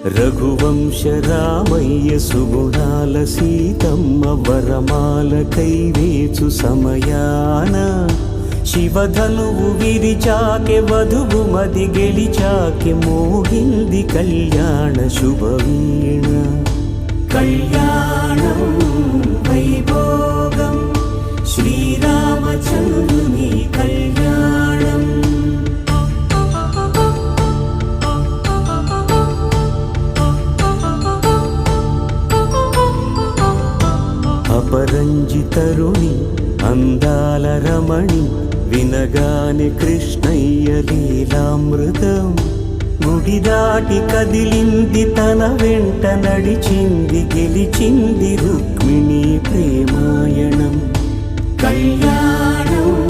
రఘువంశ రామయ్య సుగుణాల సీతమ్మ వరమాల కైవేచు సమయాన శివధనువు విరిచాకె వధువు మది గెలిచాకె మోగింది కళ్యాణ శుభవీణ. కళ్యాణం వైభోగం శ్రీరామచంద్రుని కళ్యాణం. అపరంజితరుణి అందాల రమణి వినగానే కృష్ణయ్య లీలామృతం. గుడి దాటి కదిలింది తన వెంట నడిచింది గెలిచింది రుక్మిణి ప్రేమాయణం. కళ్యాణం